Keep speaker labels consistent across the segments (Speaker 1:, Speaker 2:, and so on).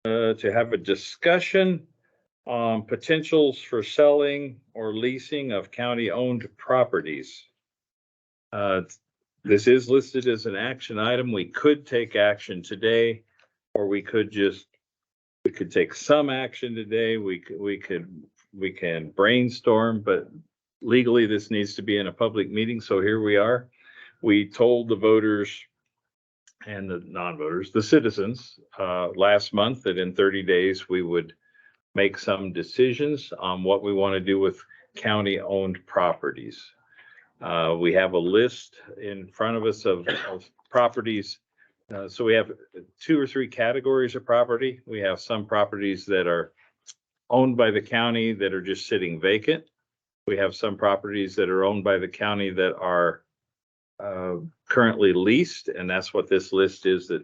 Speaker 1: to have a discussion on potentials for selling or leasing of county-owned properties. This is listed as an action item. We could take action today, or we could take some action today. We can brainstorm, but legally this needs to be in a public meeting. So here we are. We told the voters and the non-voters, the citizens, last month that in 30 days we would make some decisions on what we want to do with county-owned properties. We have a list in front of us of properties. So we have 2 or 3 categories of property. We have some properties that are owned by the county that are just sitting vacant. We have some properties that are owned by the county that are currently leased, and that's what this list is that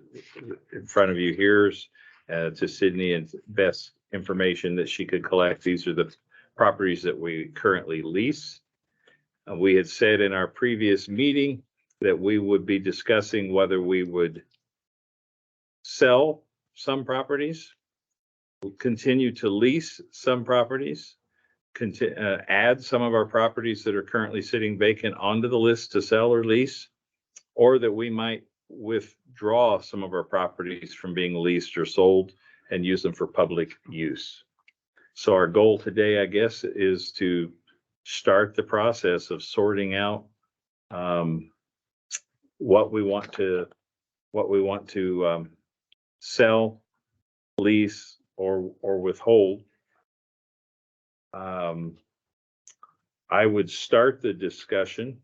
Speaker 1: in front of you here is to Sydney and best information that she could collect. These are the properties that we currently lease. We had said in our previous meeting that we would be discussing whether we would sell some properties, continue to lease some properties, add some of our properties that are currently sitting vacant onto the list to sell or lease, or that we might withdraw some of our properties from being leased or sold and use them for public use. So our goal today, I guess, is to start the process of sorting out what we want to sell, lease, or withhold. I would start the discussion.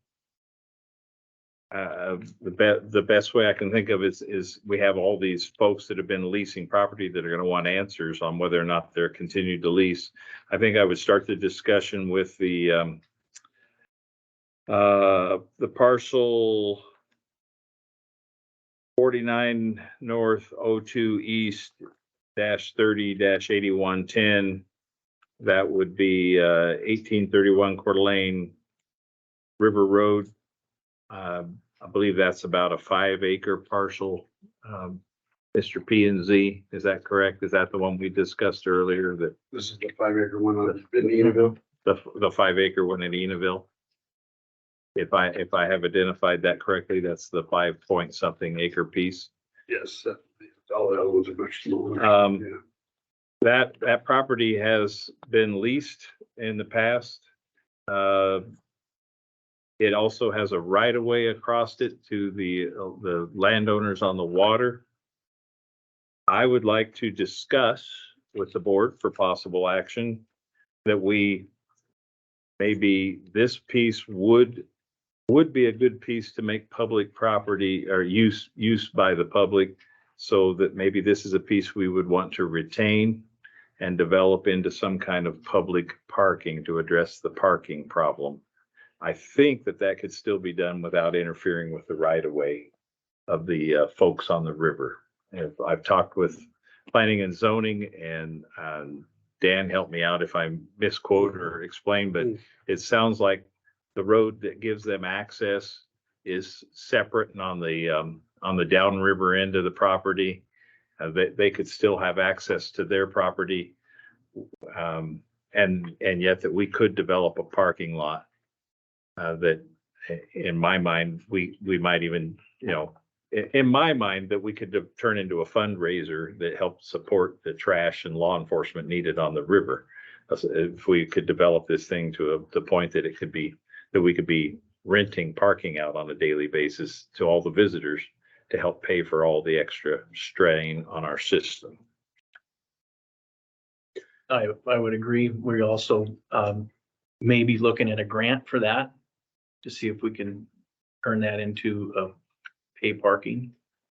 Speaker 1: The best way I can think of is we have all these folks that have been leasing property that are going to want answers on whether or not they're continued to lease. I think I would start the discussion with the parcel 49 North 02 East -30-8110. That would be 1831 Coeur d'Alene River Road. I believe that's about a 5-acre parcel. Mr. P and Z, is that correct? Is that the one we discussed earlier? That
Speaker 2: this is the 5-acre one in Enaville.
Speaker 1: The 5-acre one in Enaville. If I have identified that correctly, that's the 5-point-something acre piece.
Speaker 2: Yes, all the other ones are much smaller.
Speaker 1: Yeah. That property has been leased in the past. It also has a right of way across it to the landowners on the water. I would like to discuss with the board for possible action that maybe this piece would be a good piece to make public property or use by the public, so that maybe this is a piece we would want to retain and develop into some kind of public parking to address the parking problem. I think that could still be done without interfering with the right of way of the folks on the river. I've talked with planning and zoning, and Dan, help me out if I misquote or explain, but it sounds like the road that gives them access is separate and on the downriver end of the property. They could still have access to their property, and yet that we could develop a parking lot that, in my mind, we might even, in my mind, that we could turn into a fundraiser that helps support the trash and law enforcement needed on the river. If we could develop this thing to the point that we could be renting parking out on a daily basis to all the visitors to help pay for all the extra strain on our system.
Speaker 3: I would agree. We're also maybe looking at a grant for that to see if we can turn that into a pay parking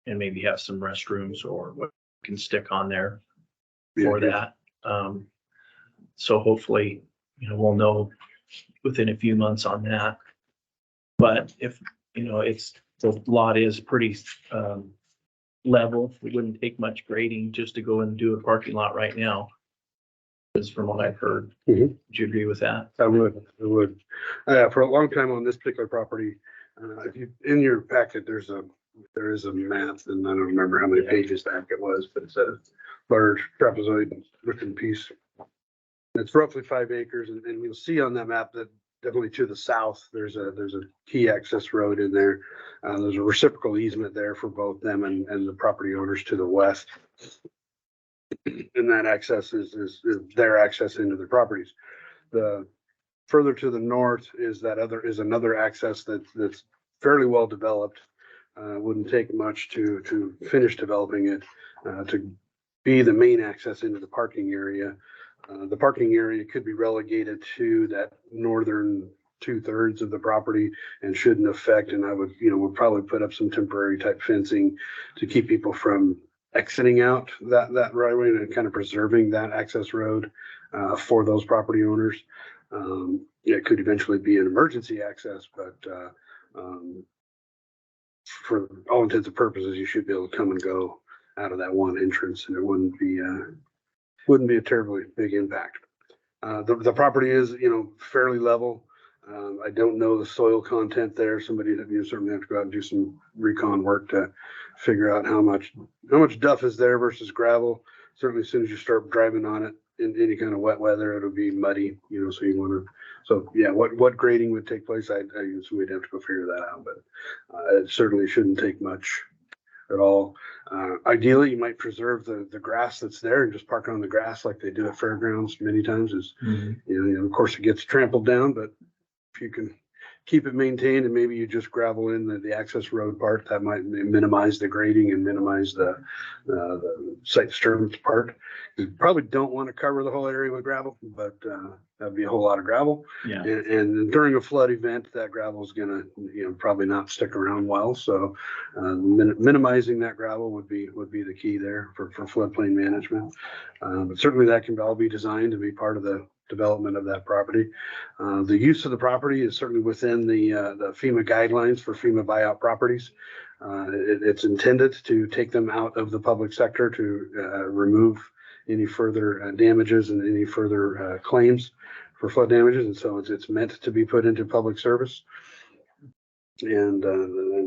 Speaker 3: and maybe have some restrooms or what can stick on there for that. So hopefully, we'll know within a few months on that. But if, the lot is pretty level, it wouldn't take much grading just to go and do a parking lot right now. Is from what I've heard. Would you agree with that?
Speaker 2: I would. For a long time on this particular property, if you in your packet, there is a map, and I don't remember how many pages back it was, but it's large trapezoid looking piece. It's roughly 5 acres, and you'll see on that map that definitely to the south, there's a key access road in there. There's a reciprocal easement there for both them and the property owners to the west. And that access is their access into their properties. The further to the north is another access that's fairly well developed. Wouldn't take much to finish developing it, to be the main access into the parking area. The parking area could be relegated to that northern 2/3 of the property and shouldn't affect, and I would, would probably put up some temporary type fencing to keep people from exiting out that right away and kind of preserving that access road for those property owners. It could eventually be an emergency access, but for all intents and purposes, you should be able to come and go out of that one entrance, and it wouldn't be a terribly big impact. The property is, fairly level. I don't know the soil content there. Somebody that you certainly have to go out and do some recon work to figure out how much duff is there versus gravel. Certainly, as soon as you start driving on it in any kind of wet weather, it'll be muddy. So you want to. So yeah, what grading would take place? I assume we'd have to go figure that out, but it certainly shouldn't take much at all. Ideally, you might preserve the grass that's there and just park on the grass like they do at fairgrounds many times. Of course, it gets trampled down, but if you can keep it maintained and maybe you just gravel in the access road part, that might minimize the grading and minimize the site disturbance part. You probably don't want to cover the whole area with gravel, but that'd be a whole lot of gravel.
Speaker 3: Yeah.
Speaker 2: And during a flood event, that gravel is gonna, probably not stick around well. So minimizing that gravel would be the key there for floodplain management. But certainly that can all be designed to be part of the development of that property. The use of the property is certainly within the FEMA guidelines for FEMA buyout properties. It's intended to take them out of the public sector to remove any further damages and any further claims for flood damages, and so it's meant to be put into public service. And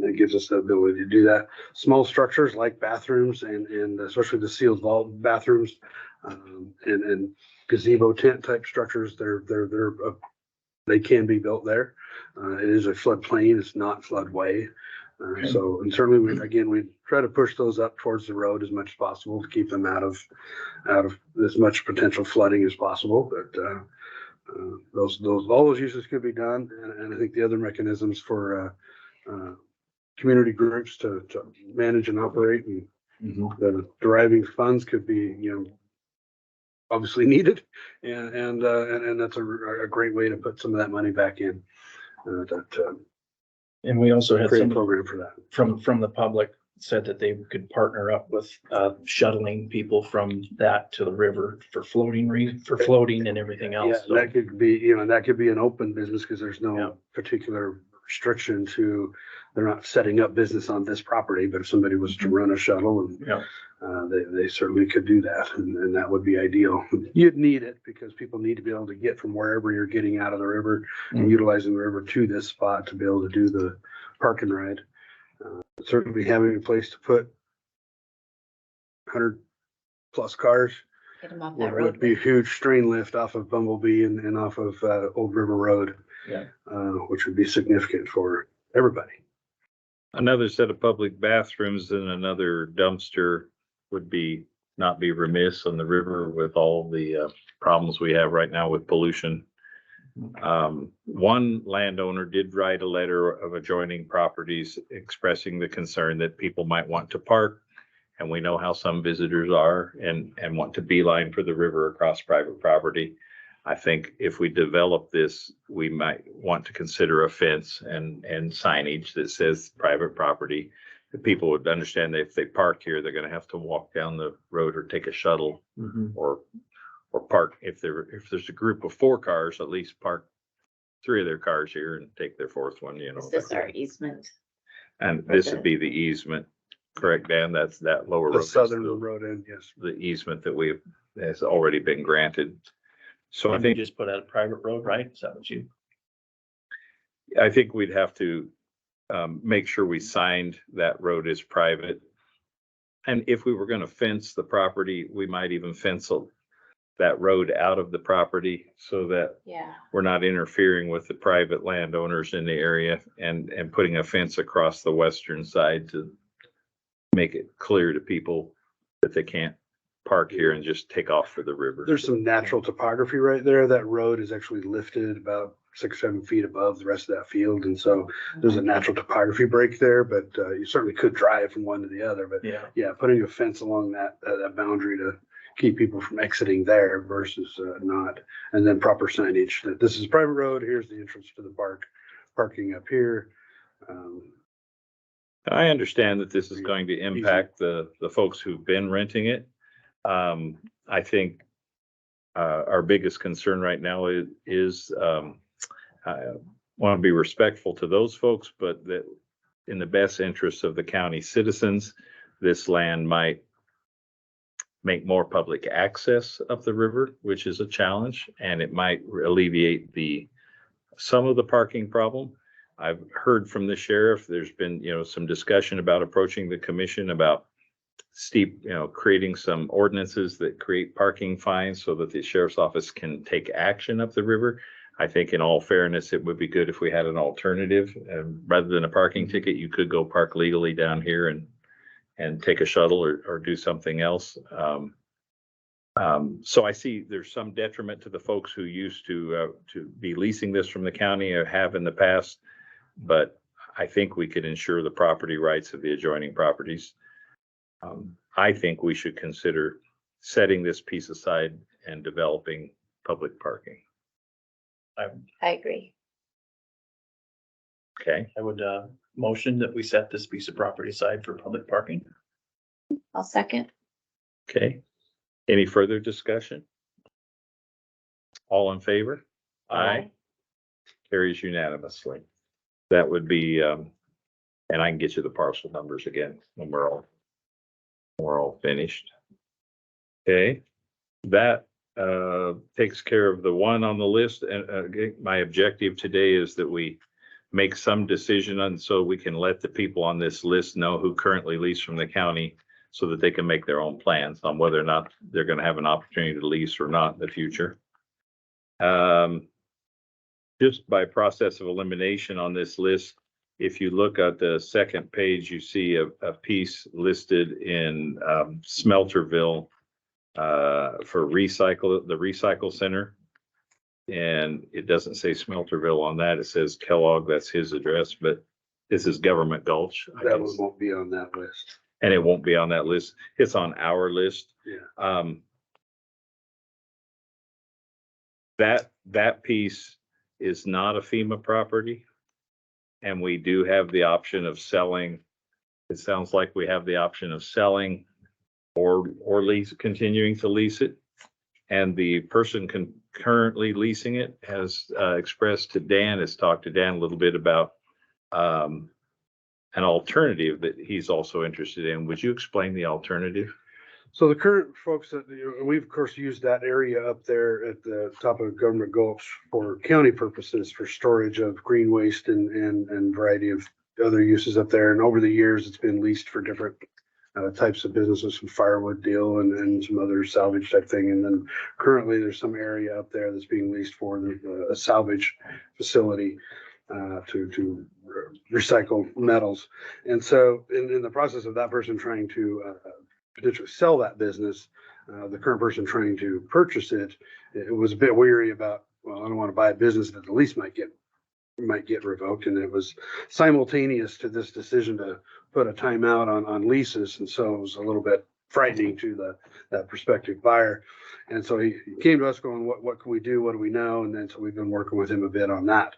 Speaker 2: it gives us the ability to do that. Small structures like bathrooms and especially the sealed vault bathrooms and gazebo tent type structures, they can be built there. It is a floodplain, it's not floodway. So, and certainly we try to push those up towards the road as much as possible to keep them out of as much potential flooding as possible. But all those uses could be done, and I think the other mechanisms for community groups to manage and operate and the deriving funds could be, obviously needed, and that's a great way to put some of that money back in.
Speaker 3: And we also had
Speaker 2: Create a
Speaker 3: some
Speaker 2: program for that.
Speaker 3: from the public said that they could partner up with shuttling people from that to the river for floating and everything else.
Speaker 2: Yeah, that could be, that could be an open business because there's no
Speaker 3: Yeah.
Speaker 2: particular restriction to, they're not setting up business on this property, but if somebody was to run a shuttle, they certainly could do that, and that would be ideal. You'd need it because people need to be able to get from wherever you're getting out of the river and utilizing the river to this spot to be able to do the park and ride. Certainly having a place to put 100+ cars
Speaker 4: Get them off that
Speaker 2: would be a huge strain lift off of Bumblebee and off of Old River Road, which would be significant for everybody.
Speaker 1: Another set of public bathrooms and another dumpster would not be remiss on the river with all the problems we have right now with pollution. One landowner did write a letter of adjoining properties expressing the concern that people might want to park, and we know how some visitors are and want to beeline for the river across private property. I think if we develop this, we might want to consider a fence and signage that says private property. That people would understand that if they park here, they're going to have to walk down the road or take a shuttle or park. If there's a group of 4 cars, at least park 3 of their cars here and take their 4th one,
Speaker 4: Is this our easement?
Speaker 1: And this would be the easement, correct, Dan? That's that lower
Speaker 2: The
Speaker 1: road.
Speaker 2: southern road end, yes.
Speaker 1: The easement that has already been granted. So I think
Speaker 3: just put out a private road, right? Is that what you?
Speaker 1: I think we'd have to make sure we signed that road as private. And if we were gonna fence the property, we might even fence that road out of the property so that
Speaker 4: Yeah,
Speaker 1: we're not interfering with the private landowners in the area and putting a fence across the western side to make it clear to people that they can't park here and just take off for the river.
Speaker 2: There's some natural topography right there. That road is actually lifted about 6 or 7 feet above the rest of that field. And so there's a natural topography break there, but you certainly could drive from one to the other. But
Speaker 3: Yeah,
Speaker 2: yeah, putting a fence along that boundary to keep people from exiting there versus not. And then proper signage that this is a private road. Here's the entrance to the park, parking up here.
Speaker 1: I understand that this is going to impact the folks who've been renting it. I think our biggest concern right now is I want to be respectful to those folks, but that in the best interest of the county citizens, this land might make more public access up the river, which is a challenge, and it might alleviate some of the parking problem. I've heard from the sheriff, there's been, some discussion about approaching the commission about creating some ordinances that create parking fines so that the sheriff's office can take action up the river. I think in all fairness, it would be good if we had an alternative. Rather than a parking ticket, you could go park legally down here and take a shuttle or do something else. So I see there's some detriment to the folks who used to be leasing this from the county or have in the past, but I think we could ensure the property rights of the adjoining properties. I think we should consider setting this piece aside and developing public parking.
Speaker 4: I agree.
Speaker 1: Okay,
Speaker 3: I would motion that we set this piece of property aside for public parking.
Speaker 4: I'll second.
Speaker 1: okay. Any further discussion? All in favor? Aye. Carries unanimously. That would be, and I can get you the parcel numbers again when we're all finished. Okay, that takes care of the one on the list. And my objective today is that we make some decision on, so we can let the people on this list know who currently lease from the county so that they can make their own plans on whether or not they're going to have an opportunity to lease or not in the future. Just by process of elimination on this list, if you look at the second page, you see a piece listed in Smelterville for the recycle center. And it doesn't say Smelterville on that. It says Kellogg, that's his address, but this is Government Gulch.
Speaker 2: That one won't be on that list.
Speaker 1: And it won't be on that list. It's on our list.
Speaker 2: Yeah.
Speaker 1: That piece is not a FEMA property. And we do have the option of selling. It sounds like we have the option of selling or continuing to lease it. And the person currently leasing it has expressed to Dan, has talked to Dan a little bit about an alternative that he's also interested in. Would you explain the alternative?
Speaker 2: So the current folks that, we've of course used that area up there at the top of Government Gulch for county purposes for storage of green waste and variety of other uses up there. And over the years, it's been leased for different types of businesses, some firewood deal and some other salvage type thing. And then currently there's some area up there that's being leased for a salvage facility to recycle metals. And so in the process of that person trying to potentially sell that business, the current person trying to purchase it was a bit weary about, well, I don't want to buy a business that the lease might get revoked. And it was simultaneous to this decision to put a timeout on leases. And so it was a little bit frightening to that prospective buyer. And so he came to us going, what can we do? What do we know? And then so we've been working with him a bit on that.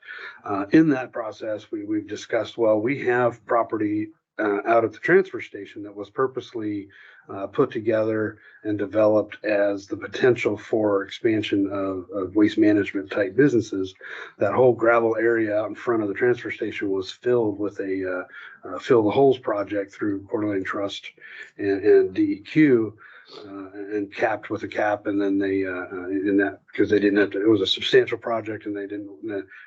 Speaker 2: In that process, we've discussed, well, we have property out at the transfer station that was purposely put together and developed as the potential for expansion of waste management type businesses. That whole gravel area out in front of the transfer station was filled with a fill the holes project through Coeur d'Alene Trust and DEQ. And capped with a cap, and then they in that, because they didn't have to, it was a substantial project, and they didn't,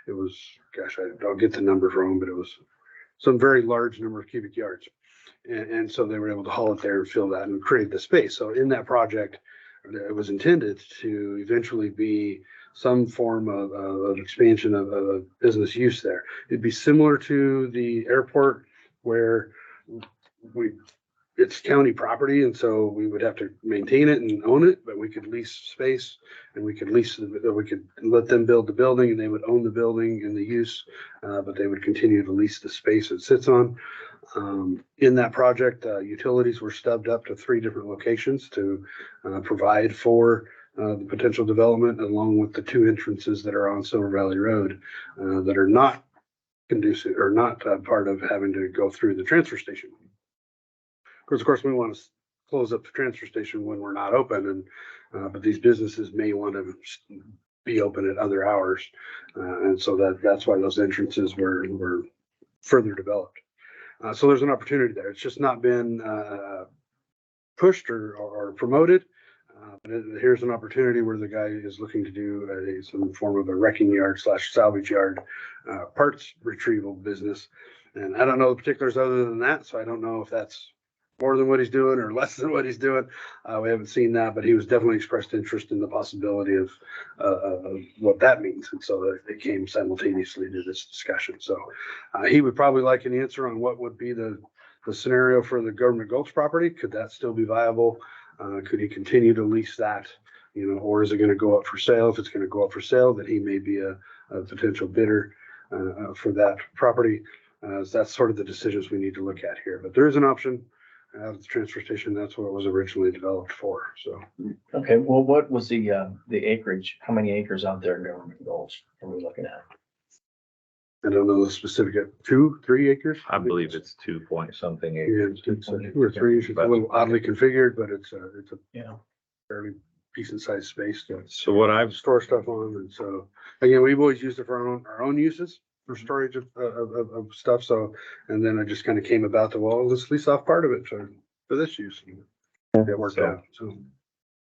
Speaker 2: it was, gosh, I'll get the numbers wrong, but it was some very large number of cubic yards. And so they were able to haul it there and fill that and create the space. So in that project, it was intended to eventually be some form of expansion of business use there. It'd be similar to the airport where it's county property, and so we would have to maintain it and own it, but we could lease space and we could let them build the building and they would own the building and the use, but they would continue to lease the space it sits on. In that project, utilities were stubbed up to 3 different locations to provide for the potential development, along with the 2 entrances that are on Silver Valley Road that are not conducive or not part of having to go through the transfer station. Of course, we want to close up the transfer station when we're not open, and but these businesses may want to be open at other hours, and so that's why those entrances were further developed. So there's an opportunity there. It's just not been pushed or promoted. But here's an opportunity where the guy is looking to do some form of a wrecking yard / salvage yard parts retrieval business. And I don't know the particulars other than that, so I don't know if that's more than what he's doing or less than what he's doing. We haven't seen that, but he was definitely expressed interest in the possibility of what that means. And so it came simultaneously to this discussion. So he would probably like an answer on what would be the scenario for the Government Gulch property. Could that still be viable? Could he continue to lease that, or is it going to go up for sale? If it's going to go up for sale, then he may be a potential bidder for that property. So that's sort of the decisions we need to look at here. But there is an option out of the transfer station. That's what it was originally developed for. So.
Speaker 3: Okay, well, what was the acreage? How many acres out there in Government Gulch are we looking at?
Speaker 2: I don't know the specific, 2, 3 acres?
Speaker 1: I believe it's 2 point something
Speaker 2: Yeah,
Speaker 1: acres.
Speaker 2: it's 2 or 3. It's a little oddly configured, but it's a
Speaker 3: Yeah.
Speaker 2: fairly decent sized space to
Speaker 1: So what I've,
Speaker 2: store stuff on. And so, again, we've always used it for our own uses for storage of stuff. So, and then I just kind of came about to, well, let's lease off part of it for this use. And it worked out.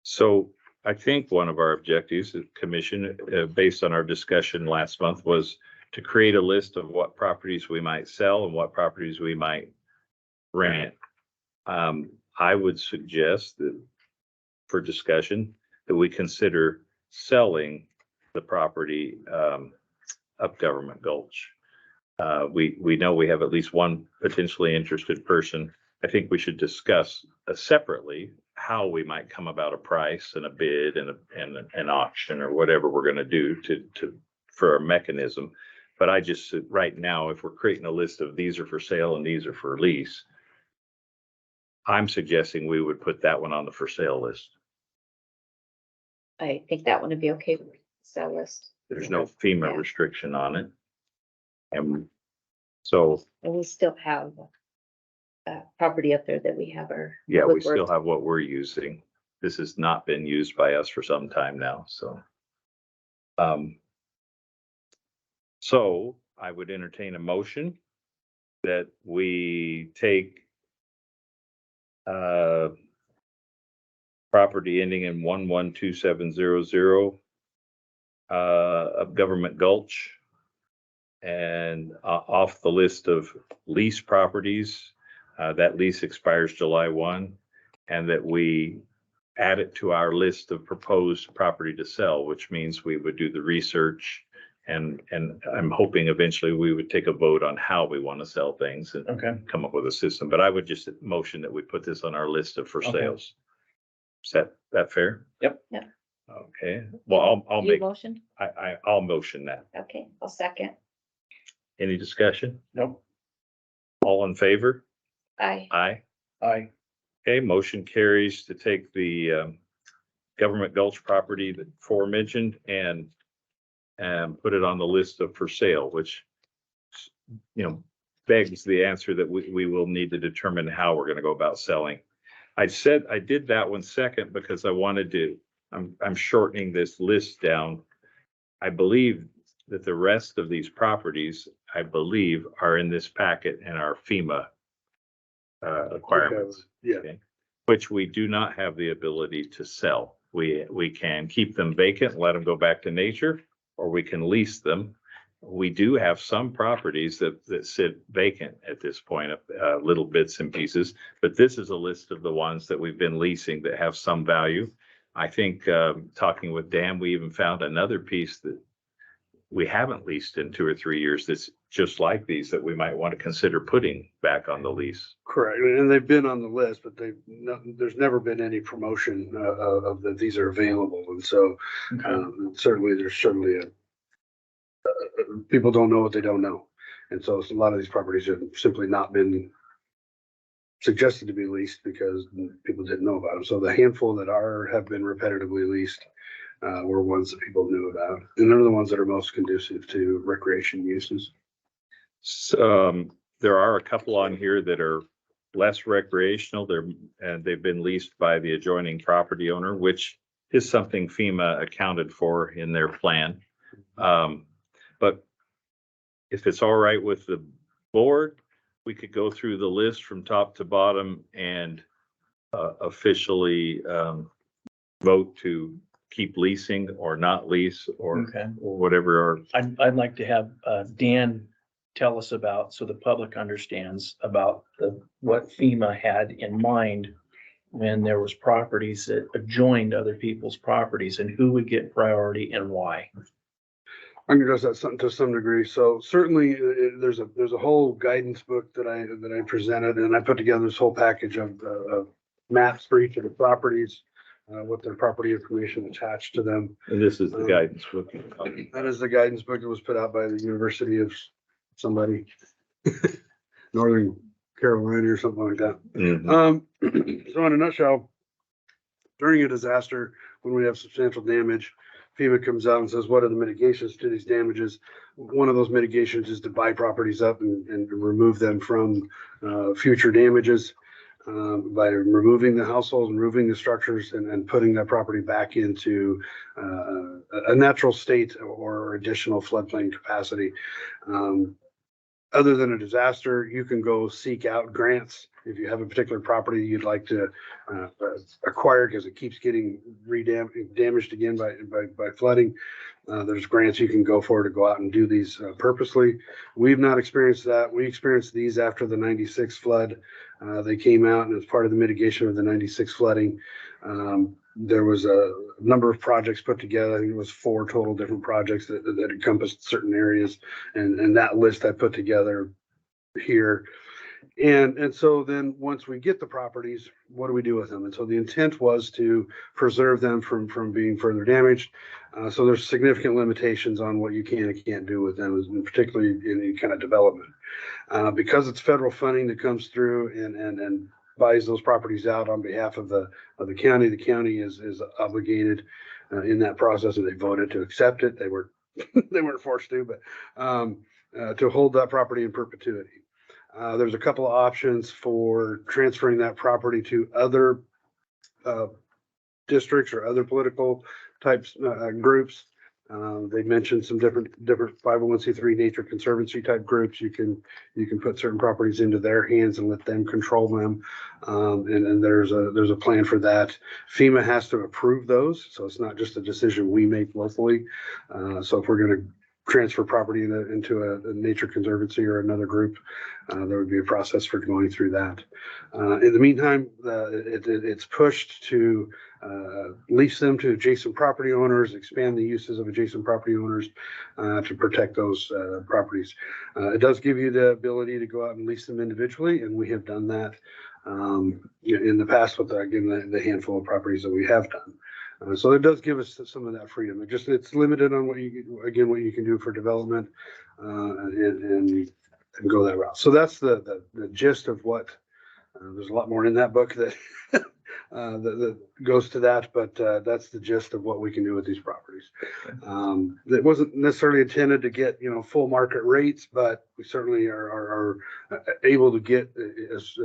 Speaker 1: so I think one of our objectives as commission, based on our discussion last month, was to create a list of what properties we might sell and what properties we might rent. I would suggest that for discussion that we consider selling the property up Government Gulch. We know we have at least one potentially interested person. I think we should discuss separately how we might come about a price and a bid and an auction or whatever we're going to do for a mechanism. But I just, right now, if we're creating a list of these are for sale and these are for lease, I'm suggesting we would put that one on the for sale list.
Speaker 4: I think that one would be okay with the sell list.
Speaker 1: There's no FEMA
Speaker 4: Yeah.
Speaker 1: restriction on it. And so,
Speaker 4: And we still have property up there that we have our.
Speaker 1: yeah, we
Speaker 4: Woodward.
Speaker 1: still have what we're using. This has not been used by us for some time now, so. So I would entertain a motion that we take property ending in 112700 of Government Gulch and off the list of lease properties. That lease expires July 1, and that we add it to our list of proposed property to sell, which means we would do the research. And I'm hoping eventually we would take a vote on how we want to sell things and
Speaker 3: Okay.
Speaker 1: come up with a system. But I would just motion that we put this on our list of for
Speaker 3: Okay.
Speaker 1: sales. Is that fair?
Speaker 3: Yep.
Speaker 4: Yep.
Speaker 1: Okay, well, I'll
Speaker 4: You
Speaker 1: make,
Speaker 4: motion?
Speaker 1: I'll motion that.
Speaker 4: Okay, I'll second.
Speaker 1: Any discussion?
Speaker 3: Nope.
Speaker 1: All in favor?
Speaker 4: Aye.
Speaker 1: Aye.
Speaker 3: Aye.
Speaker 1: Okay, motion carries to take the Government Gulch property that aforementioned and put it on the list of for sale, which, begs the answer that we will need to determine how we're going to go about selling. I said I did that one second because I wanted to, I'm shortening this list down. I believe that the rest of these properties, are in this packet and are FEMA requirements.
Speaker 2: Yeah.
Speaker 1: Okay, which we do not have the ability to sell. We can keep them vacant, let them go back to nature, or we can lease them. we do have some properties that sit vacant at this point, little bits and pieces, but this is a list of the ones that we've been leasing that have some value. I think, talking with Dan, we even found another piece that we haven't leased in 2 or 3 years that's just like these that we might want to consider putting back on the lease.
Speaker 2: Correct, and they've been on the list, but there's never been any promotion of that these are available, and so certainly there's people don't know what they don't know, and so a lot of these properties have simply not been suggested to be leased because people didn't know about them. So the handful that have been repetitively leased were ones that people knew about, and they're the ones that are most conducive to recreation uses.
Speaker 1: So, there are a couple on here that are less recreational. They've been leased by the adjoining property owner, which is something FEMA accounted for in their plan. But if it's all right with the board, we could go through the list from top to bottom and officially vote to keep leasing or not lease or whatever.
Speaker 3: I'd like to have Dan tell us about, so the public understands about what FEMA had in mind when there was properties that adjoined other people's properties and who would get priority and why.
Speaker 2: I'm gonna address that to some degree. So certainly there's a whole guidance book that I presented, and I put together this whole package of maps for each of the properties, with their property information attached to them.
Speaker 1: And this is the guidance book.
Speaker 2: That is the guidance book that was put out by the University of somebody, Northern Carolina or something like that.
Speaker 1: Mhm.
Speaker 2: So in a nutshell, during a disaster, when we have substantial damage, FEMA comes out and says, what are the mitigations to these damages? One of those mitigations is to buy properties up and remove them from future damages by removing the households, removing the structures, and putting that property back into a natural state or additional floodplain capacity. Other than a disaster, you can go seek out grants if you have a particular property you'd like to acquire because it keeps getting damaged again by flooding. There's grants you can go for to go out and do these purposely. We've not experienced that. We experienced these after the 96 flood. They came out, and as part of the mitigation of the 96 flooding, there was a number of projects put together. I think it was 4 total different projects that encompassed certain areas, and that list I put together here. And so then once we get the properties, what do we do with them? And so the intent was to preserve them from being further damaged. So there's significant limitations on what you can and can't do with them, particularly in any kind of development. Because it's federal funding that comes through and buys those properties out on behalf of the county. The county is obligated in that process, and they voted to accept it. They weren't forced to, but to hold that property in perpetuity. There's a couple of options for transferring that property to other districts or other political types groups. They mentioned some different 501c3 nature conservancy type groups. You can put certain properties into their hands and let them control them. And there's a plan for that. FEMA has to approve those, so it's not just a decision we make locally. So if we're going to transfer property into a nature conservancy or another group, there would be a process for going through that. In the meantime, it's pushed to lease them to adjacent property owners, expand the uses of adjacent property owners to protect those properties. It does give you the ability to go out and lease them individually, and we have done that in the past with, again, the handful of properties that we have done. So it does give us some of that freedom. It's limited on what you can do for development and go that route. So that's the gist of what. There's a lot more in that book that that goes to that, but that's the gist of what we can do with these properties. It wasn't necessarily intended to get full market rates, but we certainly are able to get as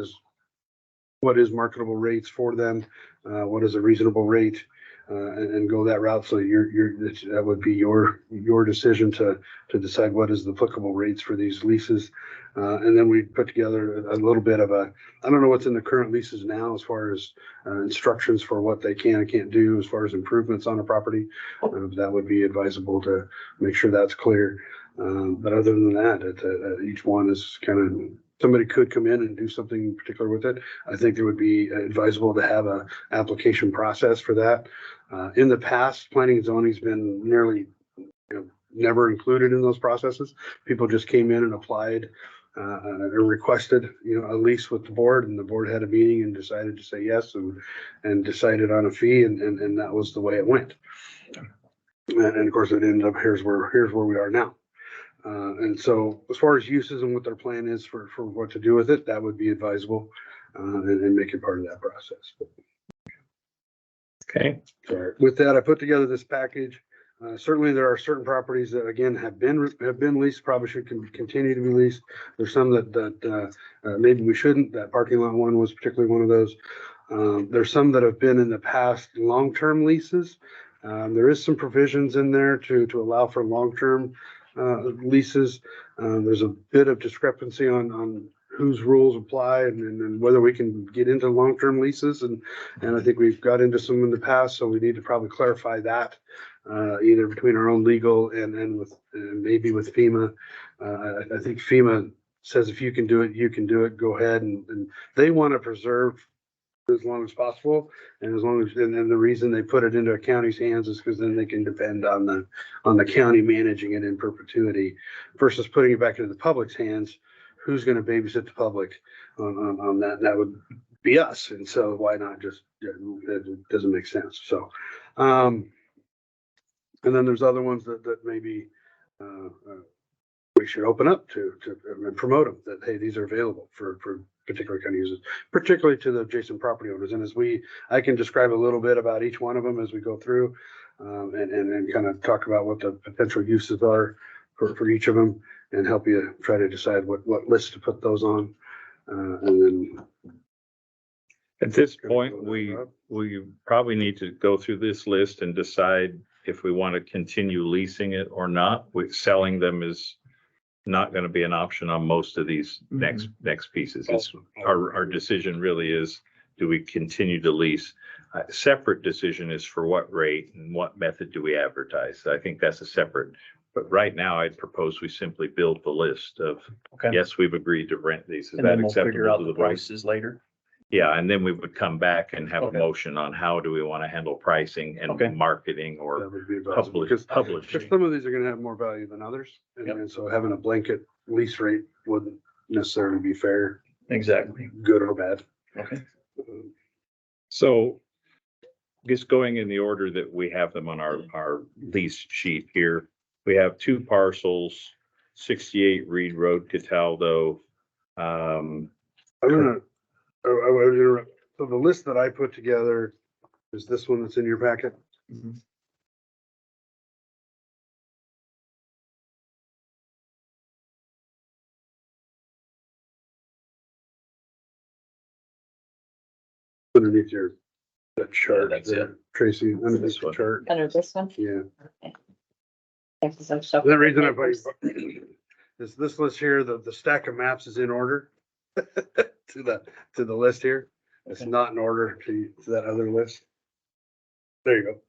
Speaker 2: what is marketable rates for them, what is a reasonable rate. And go that route. So that would be your decision to decide what is the applicable rates for these leases. And then we put together a little bit of I don't know what's in the current leases now as far as instructions for what they can and can't do as far as improvements on a property. That would be advisable to make sure that's clear. But other than that, each one is kind of, somebody could come in and do something particular with it. I think it would be advisable to have a application process for that. In the past, planning and zoning's been nearly, never included in those processes. People just came in and applied, or requested, a lease with the board, and the board had a meeting and decided to say yes, and decided on a fee, and that was the way it went. And of course, it ended up, here's where we are now. And so as far as uses and what their plan is for what to do with it, that would be advisable, and make it part of that process.
Speaker 1: Okay,
Speaker 2: So with that, I put together this package. Certainly there are certain properties that again have been leased, probably should continue to be leased. There's some that maybe we shouldn't. That parking lot one was particularly one of those. There's some that have been in the past long-term leases. There is some provisions in there to allow for long-term leases. There's a bit of discrepancy on whose rules apply and whether we can get into long-term leases. And I think we've got into some in the past, so we need to probably clarify that, either between our own legal and with, maybe with FEMA. I think FEMA says if you can do it, you can do it, go ahead. And they want to preserve as long as possible. And as long as, and the reason they put it into a county's hands is because then they can depend on the county managing it in perpetuity versus putting it back into the public's hands. Who's going to babysit the public on that? That would be us. And so why not just, it doesn't make sense. So, and then there's other ones that maybe, we should open up to and promote them, that, hey, these are available for particular kind of uses, particularly to the adjacent property owners. And I can describe a little bit about each one of them as we go through, and kind of talk about what the potential uses are for each of them, and help you try to decide what list to put those on. And then
Speaker 1: at this point, we probably need to go through this list and decide if we want to continue leasing it or not. Selling them is not going to be an option on most of these next pieces. It's our decision really is, do we continue to lease? A separate decision is for what rate and what method do we advertise. I think that's a separate, but right now I'd propose we simply build the list of,
Speaker 3: Okay.
Speaker 1: yes, we've agreed to rent these. Is
Speaker 3: And
Speaker 1: that
Speaker 3: then we'll figure
Speaker 1: acceptable
Speaker 3: out
Speaker 1: to
Speaker 3: the
Speaker 1: the board?
Speaker 3: prices later.
Speaker 1: Yeah, and then we would come back and have a
Speaker 3: Okay.
Speaker 1: motion on how do we want to handle pricing and
Speaker 3: Okay.
Speaker 1: marketing
Speaker 2: that
Speaker 1: or
Speaker 2: would be advisable, because
Speaker 1: publishing.
Speaker 2: some of these are going to have more value than others.
Speaker 3: Yep.
Speaker 2: And so having a blanket lease rate wouldn't necessarily be fair,
Speaker 3: Exactly.
Speaker 2: good or bad.
Speaker 3: Okay.
Speaker 1: So just going in the order that we have them on our lease sheet here, we have 2 parcels, 68 Reed Road, Cataldo.
Speaker 2: I'm gonna, I would interrupt. So the list that I put together is this one that's in your packet.
Speaker 3: Mhm.
Speaker 2: Underneath that chart,
Speaker 3: that's
Speaker 2: there, Tracy, underneath
Speaker 1: This
Speaker 2: the
Speaker 1: one.
Speaker 2: chart.
Speaker 4: Under this one?
Speaker 2: Yeah.
Speaker 4: Because I'm so.
Speaker 2: The reason I put is this list here, the stack of maps is in order to the list here. It's
Speaker 3: Okay.
Speaker 2: not in order to that other list. There you go.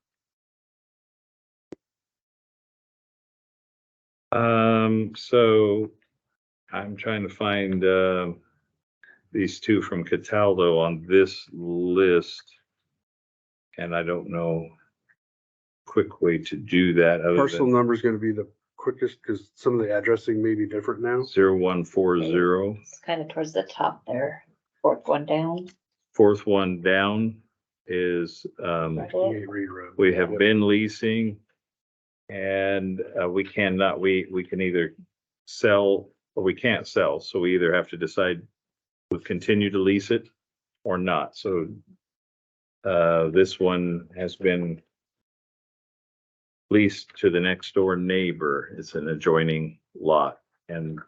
Speaker 1: So I'm trying to find these 2 from Cataldo on this list. And I don't know quick way to do that other
Speaker 2: Parcel
Speaker 1: than
Speaker 2: number is gonna be the quickest because some of the addressing may be different now.
Speaker 1: 0140.
Speaker 4: It's kind of towards the top there, 4th one down.
Speaker 1: 4th one down is,
Speaker 4: Right.
Speaker 2: 68 Reed Road.
Speaker 1: we have been leasing. And we can either sell or we can't sell. So we either have to decide we continue to lease it or not. So this one has been leased to the next door neighbor. It's an adjoining lot. And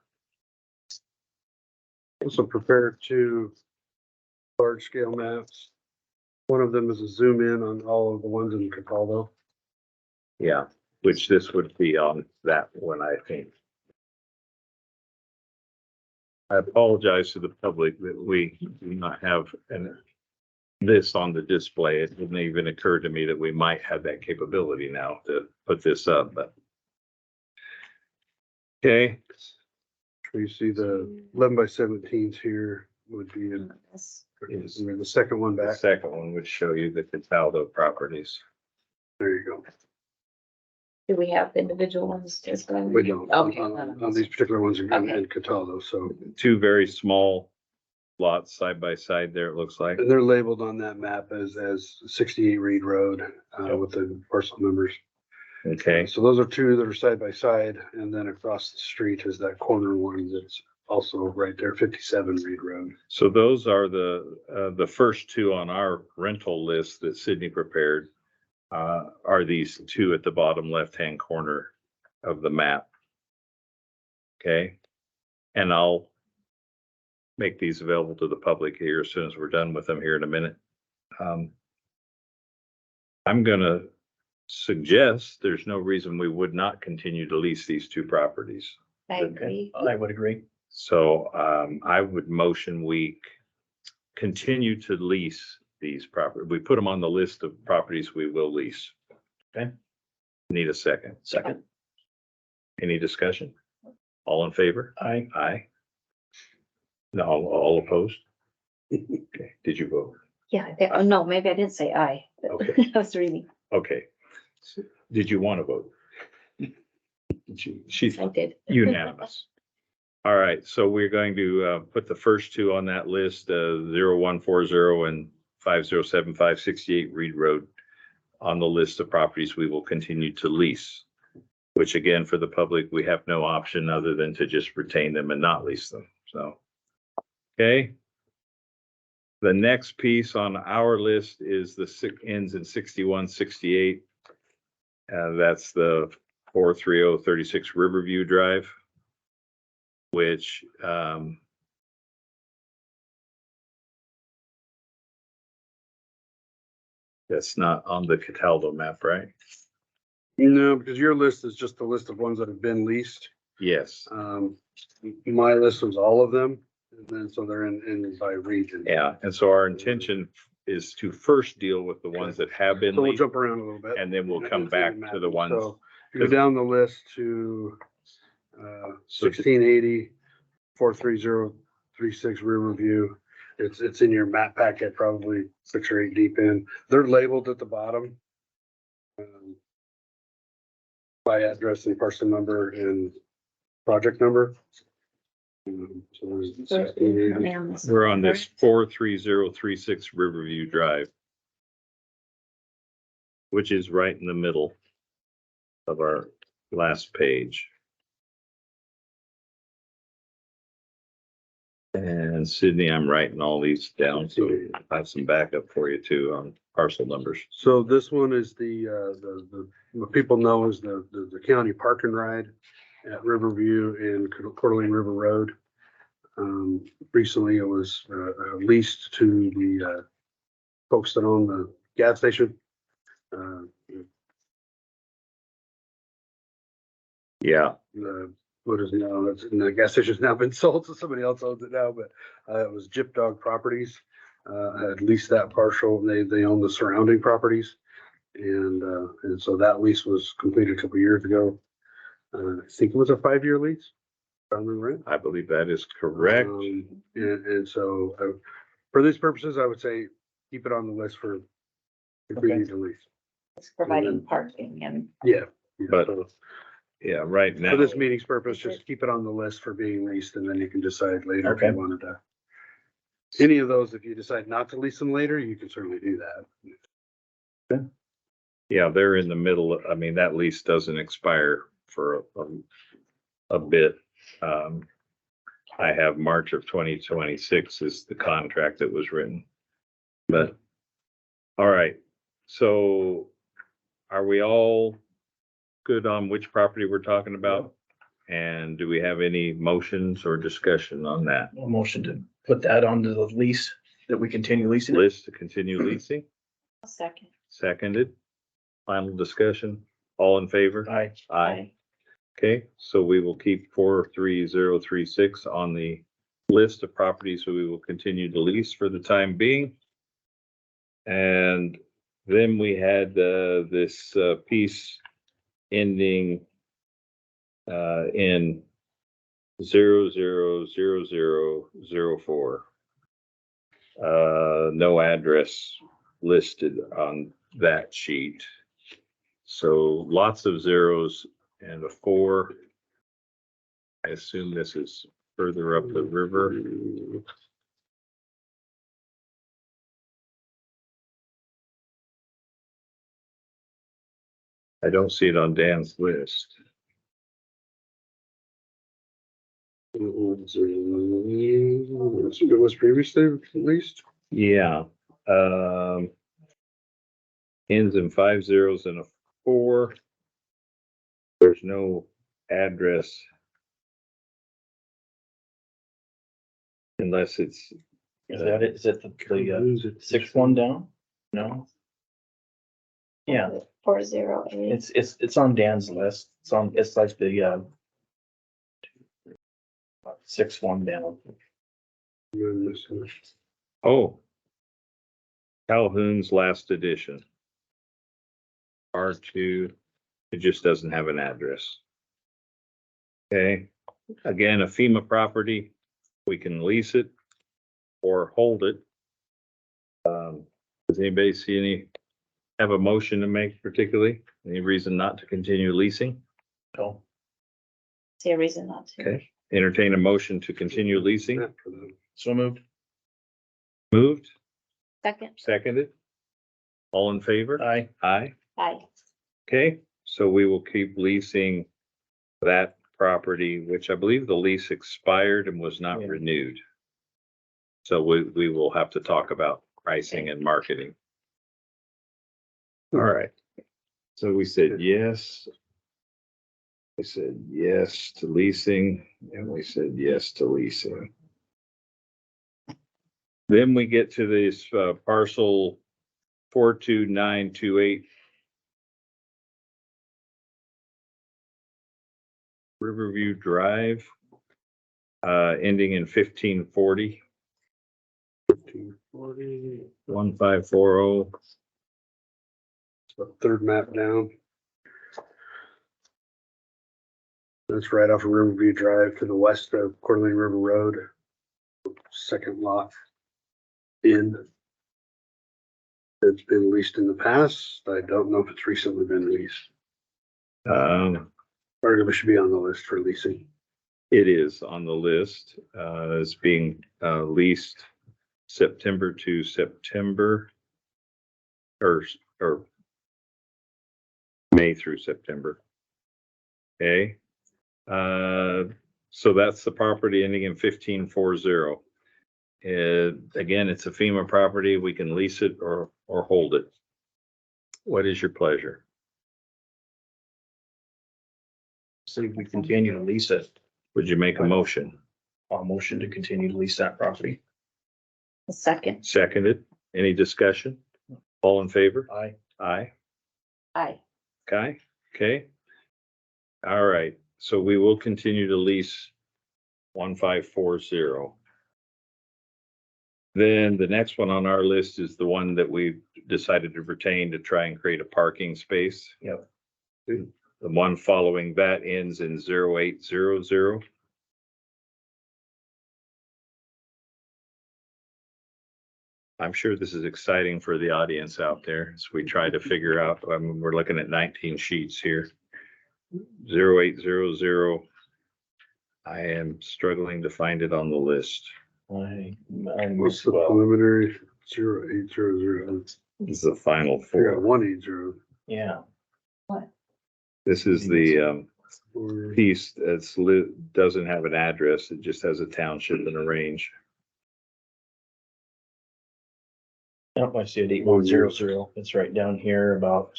Speaker 2: Also prepare 2 large scale maps. One of them is a zoom in on all of the ones in Cataldo.
Speaker 1: yeah, which this would be on that one, I think. I apologize to the public that we do not have this on the display. It didn't even occur to me that we might have that capability now to put this up, but Okay,
Speaker 2: So you see the 11 by 17s here would be,
Speaker 4: Yes.
Speaker 2: the second one
Speaker 1: the
Speaker 2: back.
Speaker 1: second one would show you the Cataldo properties.
Speaker 2: There you go.
Speaker 4: Do we have individual ones as well?
Speaker 2: We don't,
Speaker 4: Okay.
Speaker 2: on these particular ones in
Speaker 4: Okay.
Speaker 2: Cataldo, so.
Speaker 1: Two very small lots side by side there, it looks like.
Speaker 2: And they're labeled on that map as 68 Reed Road, with the parcel numbers.
Speaker 1: Okay,
Speaker 2: So those are two that are side by side, and then across the street is that corner one that's also right there, 57 Reed Road.
Speaker 1: so those are the first two on our rental list that Sydney prepared. Are these two at the bottom left-hand corner of the map. Okay, and I'll make these available to the public here as soon as we're done with them here in a minute. I'm gonna suggest there's no reason we would not continue to lease these two properties.
Speaker 4: I agree.
Speaker 3: I would agree.
Speaker 1: So I would motion we continue to lease these properties. We put them on the list of properties we will lease.
Speaker 3: Okay.
Speaker 1: Need a second.
Speaker 3: Second,
Speaker 1: Any discussion? All in favor?
Speaker 3: I,
Speaker 1: Aye. No, all opposed? Okay, did you vote?
Speaker 4: Yeah, oh, no, maybe I didn't say aye. but
Speaker 1: Okay.
Speaker 4: I was reading.
Speaker 1: Okay. Did you want to vote? She's
Speaker 4: I did.
Speaker 1: unanimous. All right, so we're going to put the first two on that list, 0140 and 5075 68 Reed Road on the list of properties we will continue to lease, which again, for the public, we have no option other than to just retain them and not lease them. So, okay. The next piece on our list is the ends in 6168. That's the 43036 Riverview Drive, which that's not on the Cataldo map, right?
Speaker 2: No, because your list is just the list of ones that have been leased.
Speaker 1: Yes.
Speaker 2: My list was all of them, and then so they're in by region.
Speaker 1: Yeah, and so our intention is to first deal with the ones that have been
Speaker 2: So we'll
Speaker 1: leased,
Speaker 2: jump around a little bit.
Speaker 1: and then we'll come back to the ones.
Speaker 2: So if you go down the list to 1680, 43036 Riverview. It's in your map packet, probably 6 or 8 deep in. They're labeled at the bottom. By address and parcel number and project number. So there's 1680.
Speaker 1: We're on this 43036 Riverview Drive, which is right in the middle of our last page. And Sydney, I'm writing all these down, so I have some backup for you too on parcel numbers.
Speaker 2: So this one is the what people know is the county park and ride at Riverview and Coeur d'Alene River Road. Recently it was leased to the folks that own the gas station.
Speaker 1: Yeah,
Speaker 2: What is now, the gas station's now been sold, so somebody else owns it now, but it was Jip Dog Properties. At least that partial, they own the surrounding properties. And so that lease was completed a couple of years ago. I think it was a 5-year lease. If I remember right.
Speaker 1: I believe that is correct.
Speaker 2: And so for these purposes, I would say keep it on the list for continuing to lease.
Speaker 4: It's providing parking and
Speaker 2: Yeah.
Speaker 1: But
Speaker 2: So
Speaker 1: yeah, right now.
Speaker 2: for this meeting's purpose, just keep it on the list for being leased, and then you can decide later if
Speaker 3: Okay.
Speaker 2: you wanted to. Any of those, if you decide not to lease them later, you can certainly do that.
Speaker 1: Yeah, they're in the middle. I mean, that lease doesn't expire for a bit. I have March of 2026 is the contract that was written. But, all right, so are we all good on which property we're talking about? And do we have any motions or discussion on that?
Speaker 3: a motion to put that onto the lease, that we continue leasing it.
Speaker 1: List to continue leasing,
Speaker 4: second.
Speaker 1: seconded. Final discussion, all in favor?
Speaker 3: Aye.
Speaker 1: Aye. Okay, so we will keep 43036 on the list of properties that we will continue to lease for the time being. And then we had this piece ending in 00004. No address listed on that sheet. So lots of zeros and a 4. I assume this is further up the river. I don't see it on Dan's list.
Speaker 2: It was previously leased.
Speaker 1: Yeah. Ends in 5 zeros and a 4. There's no address. Unless it's,
Speaker 3: Is that it? Is it the sixth one down? No? Yeah,
Speaker 4: 408.
Speaker 3: it's on Dan's list. It's like the, 6th one down.
Speaker 1: oh. Calhoun's last edition. R2, it just doesn't have an address. Okay, again, a FEMA property, we can lease it or hold it. Does anybody have a motion to make particularly? Any reason not to continue leasing?
Speaker 3: Oh,
Speaker 4: See a reason not to.
Speaker 1: Okay, entertain a motion to continue leasing.
Speaker 3: so moved.
Speaker 1: Moved,
Speaker 4: Second,
Speaker 1: seconded. All in favor?
Speaker 3: Aye.
Speaker 1: Aye.
Speaker 4: aye.
Speaker 1: Okay, so we will keep leasing that property, which I believe the lease expired and was not
Speaker 3: Yeah.
Speaker 1: renewed. So we will have to talk about pricing and marketing. All right. So we said yes. We said yes to leasing, and we said yes to leasing. Then we get to this parcel 42928. Riverview Drive, ending in 1540. 1540.
Speaker 2: Third map down. That's right off of Riverview Drive to the west of Coeur d'Alene River Road. Second lot in. It's been leased in the past. I don't know if it's recently been leased. Or it should be on the list for leasing.
Speaker 1: It is on the list, as being leased September to September, or May through September. Okay. So that's the property ending in 1540. Again, it's a FEMA property. We can lease it or hold it. What is your pleasure?
Speaker 3: See if we continue to lease it.
Speaker 1: Would you make a motion?
Speaker 3: I'll motion to continue to lease that property.
Speaker 4: A second,
Speaker 1: Seconded. Any discussion? All in favor?
Speaker 3: Aye.
Speaker 1: Aye.
Speaker 4: aye.
Speaker 1: Okay. Okay. All right. So we will continue to lease 1540. Then the next one on our list is the one that we've decided to retain to try and create a parking space.
Speaker 3: Yep.
Speaker 1: The one following that ends in 0800. I'm sure this is exciting for the audience out there as we try to figure out, I mean, we're looking at 19 sheets here. 0800. I am struggling to find it on the list.
Speaker 3: I'm
Speaker 2: What's the
Speaker 3: well.
Speaker 2: preliminary? 0800.
Speaker 1: This is the final
Speaker 2: I got
Speaker 1: 4.
Speaker 2: 180.
Speaker 3: Yeah.
Speaker 1: This is the piece that's doesn't have an address. It just has a township and a range.
Speaker 3: Yep, I see it 8100. It's right down here about,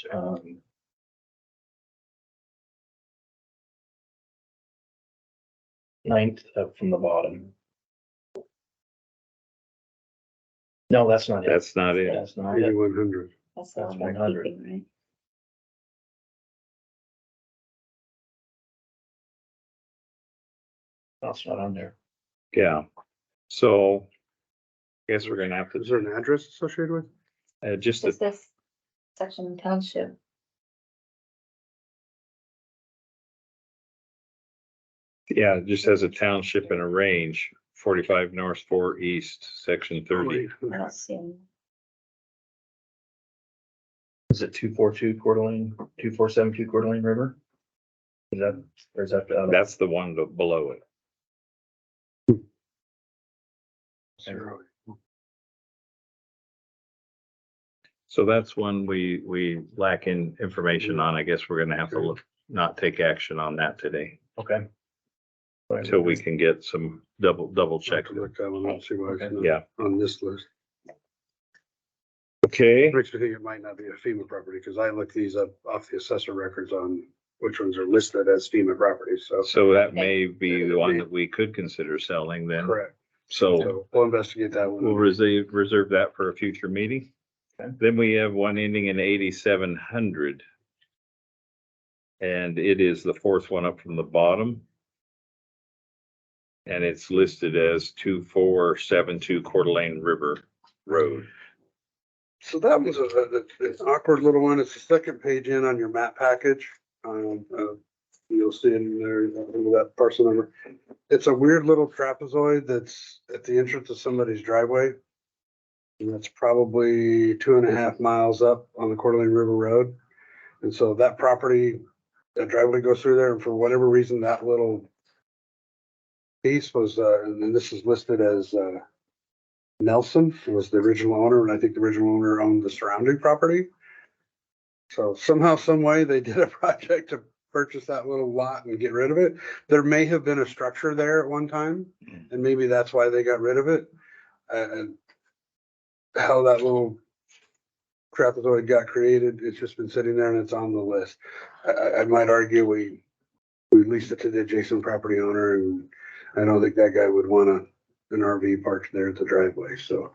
Speaker 3: 9th up from the bottom. No, that's not it.
Speaker 1: That's not it.
Speaker 3: That's not it.
Speaker 2: 8100.
Speaker 4: That's the
Speaker 3: That's
Speaker 4: one we're
Speaker 3: 100.
Speaker 4: keeping, right?
Speaker 3: That's not on there.
Speaker 1: Yeah. So I guess we're gonna have
Speaker 2: Is there
Speaker 1: to,
Speaker 2: an address associated with?
Speaker 1: just,
Speaker 4: Just this section township.
Speaker 1: Yeah, it just has a township and a range, 45 north, 4 east, section 30.
Speaker 4: I don't see them.
Speaker 3: Is it 242 Coeur d'Alene, 2472 Coeur d'Alene River? Is that, or is that the other?
Speaker 1: That's the one below it. So that's one we lack in information on. I guess we're gonna have to look, not take action on that today
Speaker 3: Okay.
Speaker 1: until we can get some double check.
Speaker 2: Check to look that one up, see why it's
Speaker 3: Okay.
Speaker 2: not
Speaker 1: Yeah.
Speaker 2: on this list.
Speaker 1: Okay,
Speaker 2: Makes me think it might not be a FEMA property, because I looked these up off the assessor records on which ones are listed as FEMA properties, so.
Speaker 1: so that may be the one that we could consider selling then.
Speaker 2: Correct.
Speaker 1: So
Speaker 2: So we'll investigate that one.
Speaker 1: we'll reserve that for a future meeting.
Speaker 3: Okay.
Speaker 1: Then we have one ending in 8700. And it is the fourth one up from the bottom. And it's listed as 2472 Coeur d'Alene River Road.
Speaker 2: So that was an awkward little one. It's the second page in on your map package. You'll see it in there, that parcel number. It's a weird little trapezoid that's at the entrance of somebody's driveway. And that's probably 2.5 miles up on the Coeur d'Alene River Road. And so that property, that driveway goes through there, and for whatever reason, that little piece was, and this is listed as, Nelson was the original owner, and I think the original owner owned the surrounding property. So somehow, some way, they did a project to purchase that little lot and get rid of it. There may have been a structure there at one time, and maybe that's why they got rid of it. And how that little trapezoid got created, it's just been sitting there and it's on the list. I might argue we leased it to the adjacent property owner, and I don't think that guy would want an RV parked there at the driveway, so.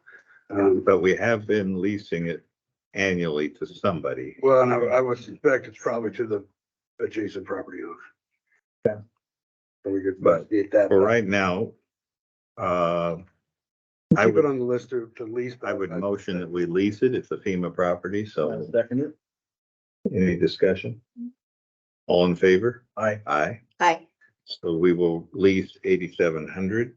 Speaker 1: But we have been leasing it annually to somebody.
Speaker 2: Well, and I would suspect it's probably to the adjacent property owner.
Speaker 3: Yeah.
Speaker 2: So we could
Speaker 1: But
Speaker 2: get that.
Speaker 1: For right now, I
Speaker 2: Keep it
Speaker 1: would,
Speaker 2: on the list to lease.
Speaker 1: I would motion that we lease it. It's a FEMA property, so
Speaker 3: Second it.
Speaker 1: any discussion? All in favor?
Speaker 3: Aye.
Speaker 1: Aye.
Speaker 4: Hi,
Speaker 1: So we will lease 8700.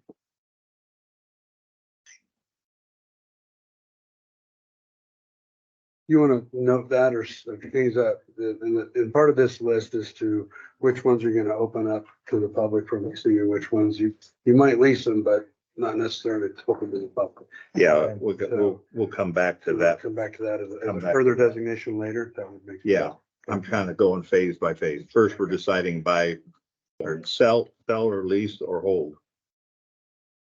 Speaker 2: You wanna note that or things that, and part of this list is to which ones are gonna open up to the public for leasing and which ones you might lease them, but not necessarily open to the public.
Speaker 1: Yeah, we'll come back to that.
Speaker 2: Come back to that as
Speaker 1: Come
Speaker 2: a
Speaker 1: back
Speaker 2: further
Speaker 1: to that.
Speaker 2: designation later. That would make.
Speaker 1: Yeah, I'm kind of going phase by phase. First, we're deciding buy or sell or lease or hold.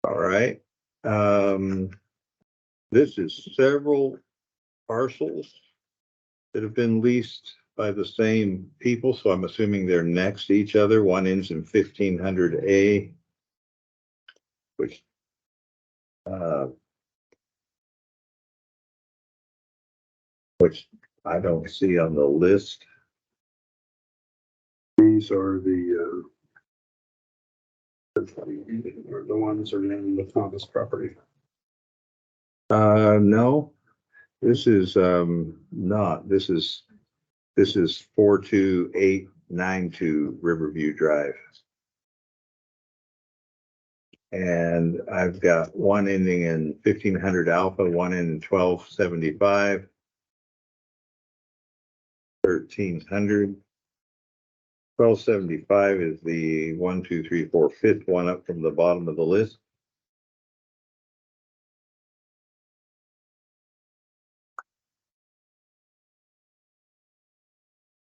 Speaker 1: All right. This is several parcels that have been leased by the same people, so I'm assuming they're next to each other. One ends in 1500A, which I don't see on the list.
Speaker 2: These are the ones are in the Thomas property.
Speaker 1: No, this is not, this is 42892 Riverview Drive. And I've got one ending in 1500 Alpha, one in 1275. 1300. 1275 is the 1, 2, 3, 4, 5th one up from the bottom of the list.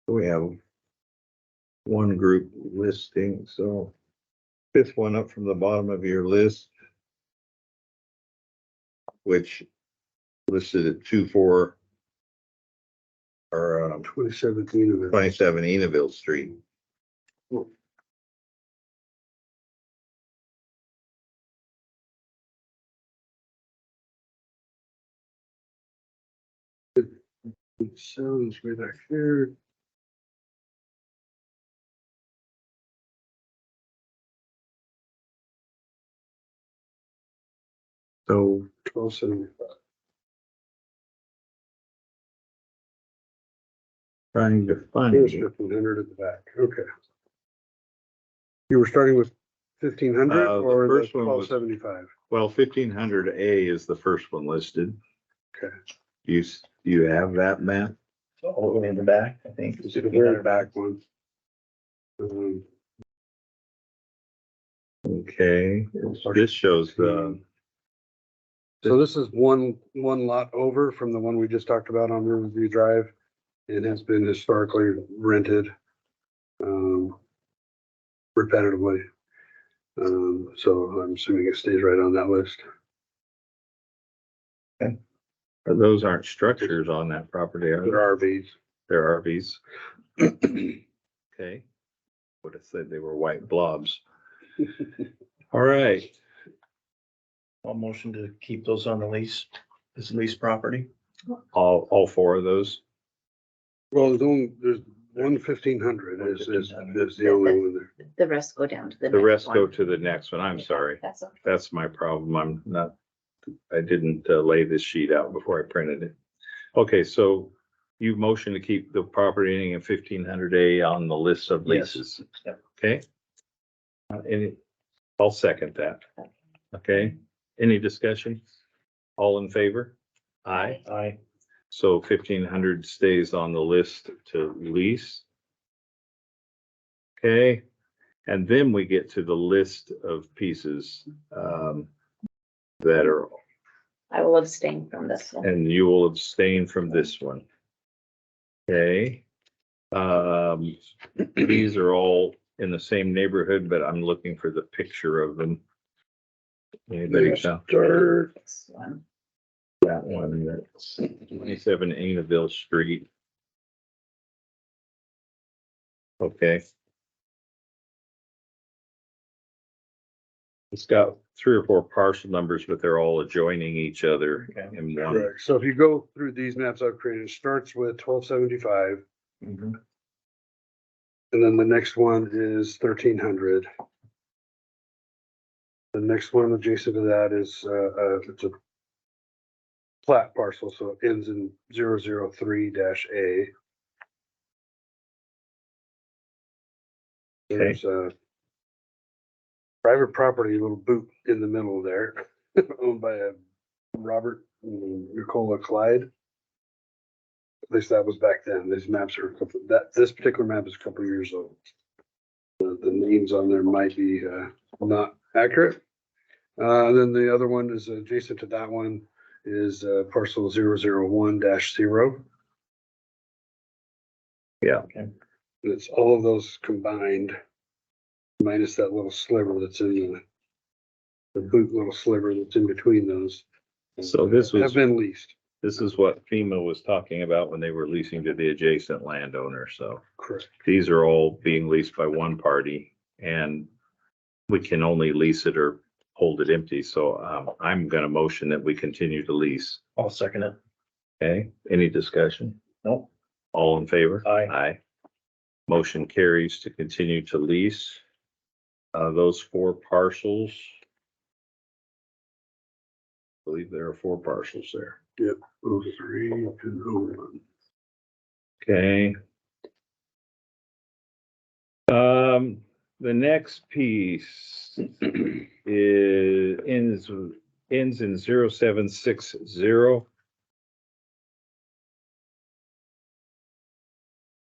Speaker 1: We have one group listing, so 5th one up from the bottom of your list, which listed at 24 or
Speaker 2: 2017 of it.
Speaker 1: 27 Enaville Street.
Speaker 2: Sounds way back here. So 1275.
Speaker 1: Trying to find
Speaker 2: Here's
Speaker 1: it.
Speaker 2: 1500 at the back. Okay. You were starting with 1500
Speaker 1: The
Speaker 2: or the
Speaker 1: first one was-
Speaker 2: 1275?
Speaker 1: Well, 1500A is the first one listed.
Speaker 2: Okay.
Speaker 1: You have that map?
Speaker 3: all the way in the back, I think.
Speaker 2: This is the very back one. Um,
Speaker 1: Okay, this shows the,
Speaker 2: So this is one lot over from the one we just talked about on Riverview Drive. It has been historically rented, repetitively. So I'm assuming it stays right on that list.
Speaker 1: those aren't structures on that property, are
Speaker 2: They're
Speaker 1: they?
Speaker 2: RVs.
Speaker 1: They're RVs. Okay. Would have said they were white blobs. All right,
Speaker 3: I'll motion to keep those on the lease, this lease property.
Speaker 1: all four of those.
Speaker 2: Well, there's one 1500 is the only one there.
Speaker 4: The rest go down to the.
Speaker 1: The
Speaker 4: next
Speaker 1: rest go
Speaker 4: one.
Speaker 1: to the next one. I'm sorry.
Speaker 4: That's okay.
Speaker 1: That's my problem. I didn't lay this sheet out before I printed it. Okay, so you motion to keep the property ending in 1500A on the list of
Speaker 3: Yes.
Speaker 1: leases.
Speaker 3: Yep.
Speaker 1: Okay? I'll second that. Okay, any discussion? All in favor? Aye.
Speaker 3: Aye.
Speaker 1: So 1500 stays on the list to lease. Okay, and then we get to the list of pieces that are,
Speaker 4: I will abstain from this one.
Speaker 1: and you will abstain from this one. Okay. These are all in the same neighborhood, but I'm looking for the picture of them. Anybody found
Speaker 2: Start.
Speaker 4: This one.
Speaker 1: that one? That's 27 Ainaville Street. Okay. It's got 3 or 4 parcel numbers, but they're all adjoining each other
Speaker 3: Okay.
Speaker 1: in one.
Speaker 2: Correct. So if you go through these maps I've created, it starts with 1275.
Speaker 3: Mhm.
Speaker 2: And then the next one is 1300. The next one adjacent to that is, it's a plat parcel, so it ends in 003-A. There's a private property, little boot in the middle there, owned by a Robert Nicola Clyde. At least that was back then. These maps are, this particular map is a couple of years old. The names on there might be not accurate. Then the other one is adjacent to that one is parcel 001-0.
Speaker 1: Yeah.
Speaker 2: It's all of those combined, minus that little sliver that's in the boot little sliver that's in between those.
Speaker 1: So this
Speaker 2: Have
Speaker 1: was,
Speaker 2: been leased.
Speaker 1: this is what FEMA was talking about when they were leasing to the adjacent landowner. So
Speaker 2: Correct.
Speaker 1: these are all being leased by one party and we can only lease it or hold it empty. So I'm gonna motion that we continue to lease.
Speaker 3: I'll second it.
Speaker 1: Okay, any discussion?
Speaker 3: Nope.
Speaker 1: All in favor?
Speaker 3: Aye.
Speaker 1: Aye. Motion carries to continue to lease. Those 4 parcels. I believe there are 4 parcels there.
Speaker 2: 03 and 01.
Speaker 1: Okay. The next piece is ends in 0760.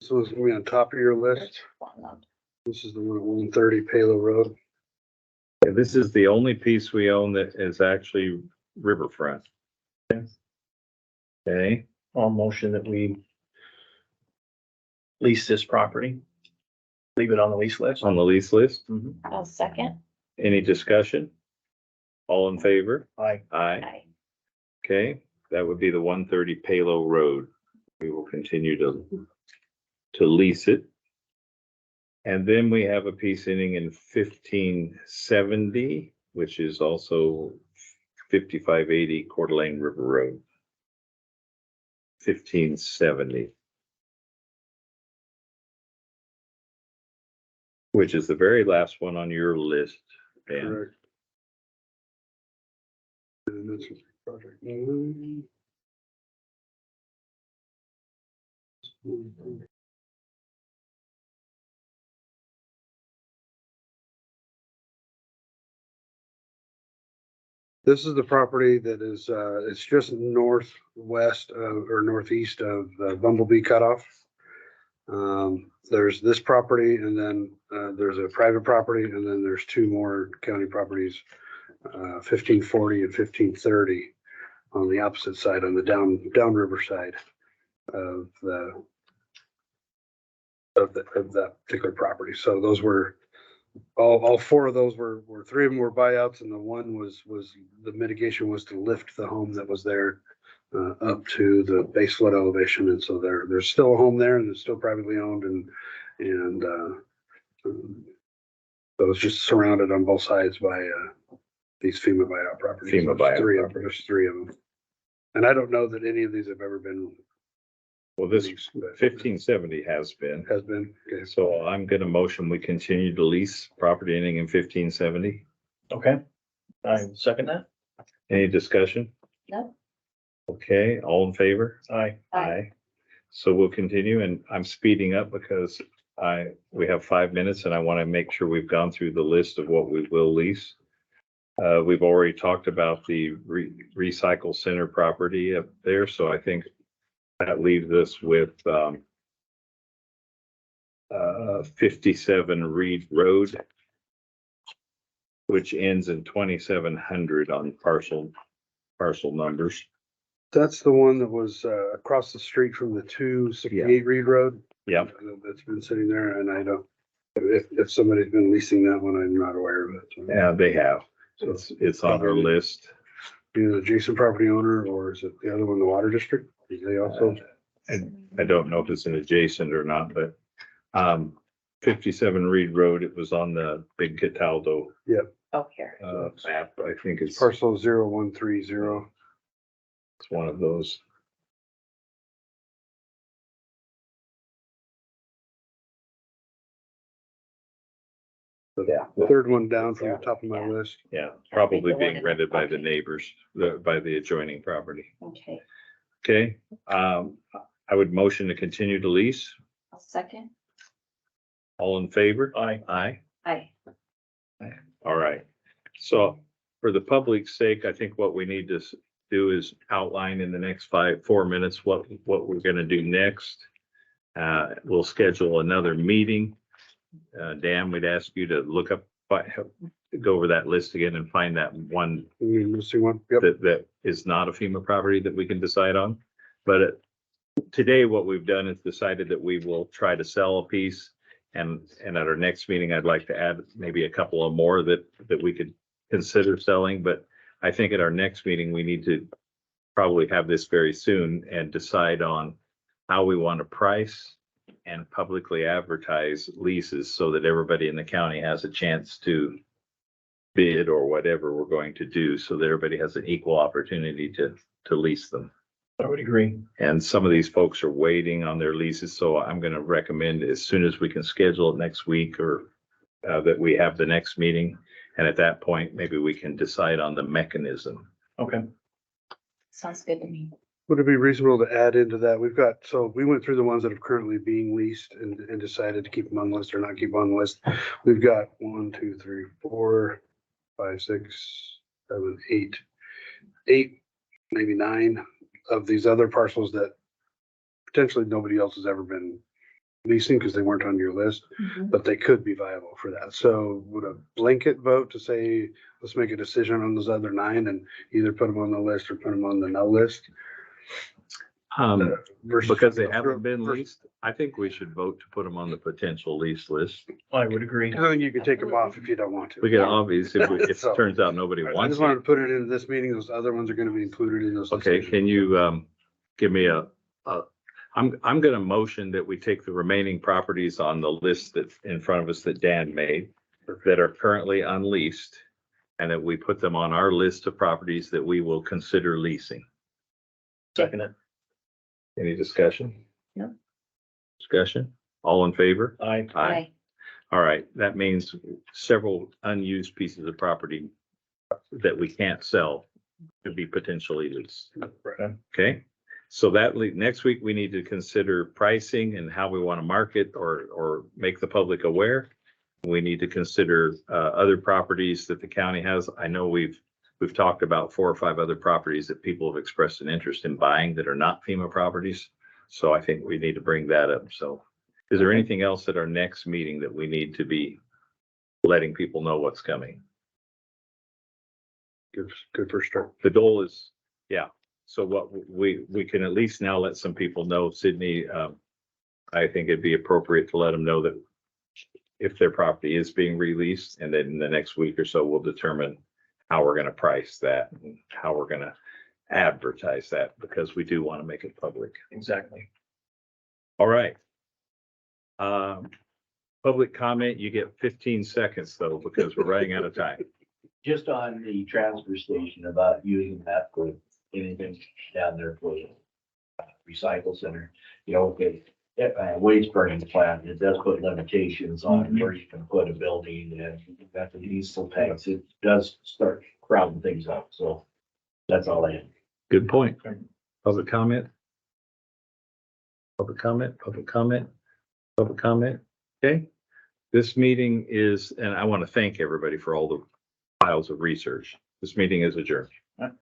Speaker 2: So it's gonna be on top of your list. This is the one at 130 Palo Road.
Speaker 1: Yeah, this is the only piece we own that is actually riverfront. Okay,
Speaker 3: I'll motion that we lease this property. Leave it on the lease list.
Speaker 1: on the lease list.
Speaker 3: Mhm.
Speaker 4: I'll second.
Speaker 1: Any discussion? All in favor?
Speaker 3: Aye.
Speaker 1: Aye.
Speaker 4: Aye.
Speaker 1: Okay, that would be the 130 Palo Road. We will continue to lease it. And then we have a piece ending in 1570, which is also 5580 Coeur d'Alene River Road. 1570. Which is the very last one on your list, Dan.
Speaker 2: Correct. And that's project. This is the property that is, it's just northwest of, or northeast of the Bumblebee Cutoff. There's this property and then, there's a private property and then there's two more county properties, 1540 and 1530 on the opposite side, on the downriver side of that particular property. So those were, all four of those were, three of them were buyouts and the one was the mitigation was to lift the home that was there up to the base flood elevation. And so there's still a home there and it's still privately owned and so it's just surrounded on both sides by these FEMA buyout properties.
Speaker 1: FEMA buyout properties.
Speaker 2: There's three of them. And I don't know that any of these have ever been.
Speaker 1: Well, this
Speaker 2: leased, but
Speaker 1: 1570 has been.
Speaker 2: Has been, okay.
Speaker 1: So I'm gonna motion we continue to lease property ending in 1570.
Speaker 3: Okay, I second that.
Speaker 1: Any discussion?
Speaker 4: No.
Speaker 1: Okay, all in favor?
Speaker 3: Aye.
Speaker 4: Aye.
Speaker 1: So we'll continue and I'm speeding up because we have 5 minutes and I want to make sure we've gone through the list of what we will lease. We've already talked about the recycle center property up there, so I think that leaves us with 57 Reed Road, which ends in 2700 on parcel numbers.
Speaker 2: That's the one that was across the street from the 268 Reed Road.
Speaker 1: Yep.
Speaker 2: That's been sitting there and I don't, if somebody's been leasing that one, I'm not aware of it.
Speaker 1: Yeah, they have.
Speaker 2: So
Speaker 1: It's on our list.
Speaker 2: either the adjacent property owner or is it the other one, the water district? They also,
Speaker 1: I don't know if it's an adjacent or not, but 57 Reed Road, it was on the big Cataldo
Speaker 4: Oh, here.
Speaker 1: map. I think it's
Speaker 2: parcel 0130.
Speaker 1: one of those.
Speaker 2: The third one down from the top of my list.
Speaker 1: Yeah, probably
Speaker 4: the one
Speaker 1: being
Speaker 4: in-
Speaker 1: rented by the
Speaker 4: okay.
Speaker 1: neighbors, by the adjoining property.
Speaker 4: Okay,
Speaker 1: Okay, I would motion to continue to lease.
Speaker 4: I'll second.
Speaker 1: All in favor?
Speaker 3: Aye.
Speaker 1: Aye.
Speaker 4: Aye.
Speaker 1: All right. So for the public's sake, I think what we need to do is outline in the next 4 minutes what we're gonna do next. We'll schedule another meeting. Dan, we'd ask you to look up, go over that list again and find that one
Speaker 2: Missing one. Yep.
Speaker 1: that is not a FEMA property that we can decide on. But today, what we've done is decided that we will try to sell a piece. And at our next meeting, I'd like to add maybe a couple of more that we could consider selling. But I think at our next meeting, we need to probably have this very soon and decide on how we want to price and publicly advertise leases so that everybody in the county has a chance to bid or whatever we're going to do, so that everybody has an equal opportunity to lease them.
Speaker 3: I would agree.
Speaker 1: And some of these folks are waiting on their leases, so I'm going to recommend as soon as we can schedule it next week or that we have the next meeting. And at that point, maybe we can decide on the mechanism.
Speaker 3: Okay.
Speaker 4: Sounds good to me.
Speaker 2: Would it be reasonable to add into that? So we went through the ones that are currently being leased and decided to keep them on the list or not keep them on the list. We've got 1, 2, 3, 4, 5, 6, 7, 8, maybe 9 of these other parcels that potentially nobody else has ever been leasing because they weren't on your list, but they could be viable for that. So would a blanket vote to say, let's make a decision on those other 9 and either put them on the list or put them on the no list? Versus
Speaker 1: Because they haven't been leased, I think we should vote to put them on the potential lease list.
Speaker 3: I would agree.
Speaker 2: I think you can take them off if you don't want to.
Speaker 1: We can obviously, if it
Speaker 2: So-
Speaker 1: turns out nobody
Speaker 2: I
Speaker 1: wants
Speaker 2: just wanted
Speaker 1: it.
Speaker 2: to put it into this meeting. Those other ones are gonna be included in those.
Speaker 1: Okay,
Speaker 2: decisions.
Speaker 1: can you give me I'm gonna motion that we take the remaining properties on the list that's in front of us that Dan made that are currently unleased, and that we put them on our list of properties that we will consider leasing.
Speaker 3: Second it.
Speaker 1: Any discussion?
Speaker 4: No.
Speaker 1: Discussion? All in favor?
Speaker 3: Aye.
Speaker 4: Aye.
Speaker 1: All right, that means several unused pieces of property that we can't sell could be potentially leased.
Speaker 2: Right.
Speaker 1: Okay, so next week, we need to consider pricing and how we want to market or make the public aware. We need to consider other properties that the county has. I know we've we've talked about 4 or 5 other properties that people have expressed an interest in buying that are not FEMA properties. So I think we need to bring that up. So is there anything else at our next meeting that we need to be letting people know what's coming?
Speaker 2: Good first start.
Speaker 1: The goal is, yeah. So what we can at least now let some people know, Sydney, I think it'd be appropriate to let them know that if their property is being released, and then in the next week or so, we'll determine how we're gonna price that and how we're gonna advertise that, because we do want to make it public.
Speaker 3: Exactly.
Speaker 1: All right. Public comment, you get 15 seconds though, because we're running out of time.
Speaker 5: Just on the transfer station about using that for anything down there for the recycle center, you know, with waste burning plant, it does put limitations on where you can put a building, and you've got the diesel tanks. It does start crowding things up. So that's all I have.
Speaker 1: Good point. Public comment? Public comment, public comment, public comment. Okay. This meeting is, and I want to thank everybody for all the piles of research. This meeting is adjourned.